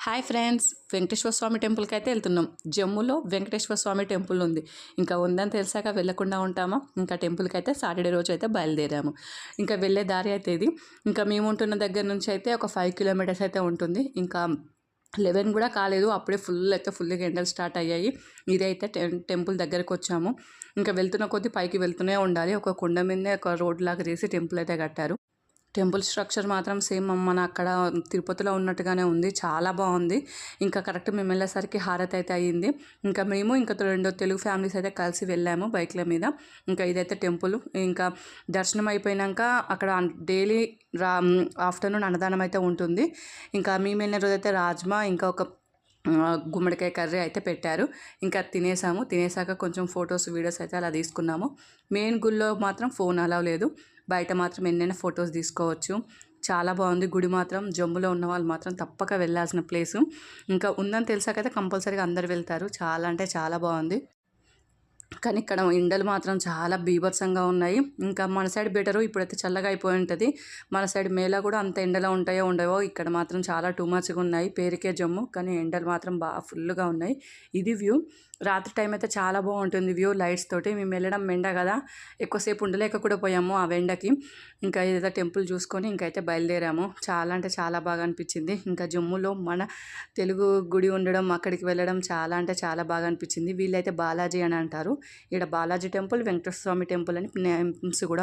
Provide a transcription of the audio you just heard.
Hi friends, Venkateswara స్వామి టెంపుల్కి అయితే వెళ్తున్నాం. జమ్మూలో వెంకటేశ్వర స్వామి టెంపుల్ ఉంది. ఇంకా ఉందని తెలిసాక వెళ్ళకుండా ఉంటామా? ఇంకా టెంపుల్కి అయితే సాటర్డే రోజు అయితే బయలుదేరాము. ఇంకా వెళ్ళే దారి అయితే ఇది. ఇంకా మేము ఉంటున్న దగ్గర నుంచి అయితే ఒక 5 కిలోమీటర్స్ అయితే ఉంటుంది. ఇంకా 11 కూడా కాలేదు, అప్పుడే ఫుల్గా ఎండలు స్టార్ట్ అయ్యాయి. ఇదైతే టెంపుల్ దగ్గరకు వచ్చాము. ఇంకా వెళ్తున్న కొద్దీ పైకి వెళ్తూనే ఉండాలి. ఒక కొండ మీదనే ఒక రోడ్ లాగా చేసి టెంపుల్ అయితే కట్టారు. టెంపుల్ స్ట్రక్చర్ మాత్రం సేమ్ మన అక్కడ తిరుపతిలో ఉన్నట్టుగానే ఉంది. చాలా బాగుంది. ఇంకా కరెక్ట్ మేము వెళ్ళేసరికి హారతి అయితే అయ్యింది. ఇంకా మేము ఇంకా 2 తెలుగు ఫ్యామిలీస్ అయితే కలిసి వెళ్ళాము బైక్ల మీద. ఇంకా ఇదైతే టెంపుల్. ఇంకా దర్శనం అయిపోయినాక అక్కడ డైలీ ఆఫ్టర్నూన్ అన్నదానం అయితే ఉంటుంది. ఇంకా మేము వెళ్ళిన రోజు అయితే రాజ్మా ఇంకా ఒక గుమ్మడికాయ కర్రీ అయితే పెట్టారు. ఇంకా తినేసాక కొంచెం ఫొటోస్ వీడియోస్ అయితే అలా తీసుకున్నాము. మెయిన్ గుళ్ళో మాత్రం ఫోన్ అలౌ లేదు. బయట మాత్రం ఎన్నైనా ఫొటోస్ తీసుకోవచ్చు. చాలా బాగుంది గుడి మాత్రం. జమ్ములో ఉన్న వాళ్ళు మాత్రం తప్పక వెళ్ళాల్సిన ప్లేసు. ఇంకా ఉందని తెలిసాకైతే కంపల్సరీగా అందరు వెళ్తారు. చాలా అంటే చాలా బాగుంది. కానీ ఇక్కడ ఎండలు మాత్రం చాలా బీభత్సంగా ఉన్నాయి. ఇంకా మన సైడ్ బెటరు, ఇప్పుడైతే చల్లగా అయిపోయి ఉంటుంది. మన సైడ్ మేలో కూడా అంత ఎండలో ఉంటాయో ఉండవో, ఇక్కడ మాత్రం చాలా టూ మచ్గా ఉన్నాయి. పేరుకే జమ్ము, కానీ ఎండలు మాత్రం బాగా ఫుల్గా ఉన్నాయి. ఇది వ్యూ. రాత్రి టైం అయితే చాలా బాగుంటుంది వ్యూ లైట్స్ తోటి. మేము వెళ్ళడం ఎండ కదా, ఎక్కువసేపు ఉండలేక కూడా పోయాము ఆ ఎండకి. ఇంకా ఏదో టెంపుల్ చూసుకొని ఇంకైతే బయలుదేరాము. చాలా అంటే చాలా బాగా అనిపించింది. ఇంకా జమ్ములో మన తెలుగు గుడి ఉండడం, అక్కడికి వెళ్ళడం చాలా అంటే చాలా బాగా అనిపించింది. వీళ్ళైతే బాలాజీ అని అంటారు. ఇక్కడ బాలాజీ టెంపుల్, వెంకటేశ్వర స్వామి టెంపుల్ అని నేమ్స్ కూడా.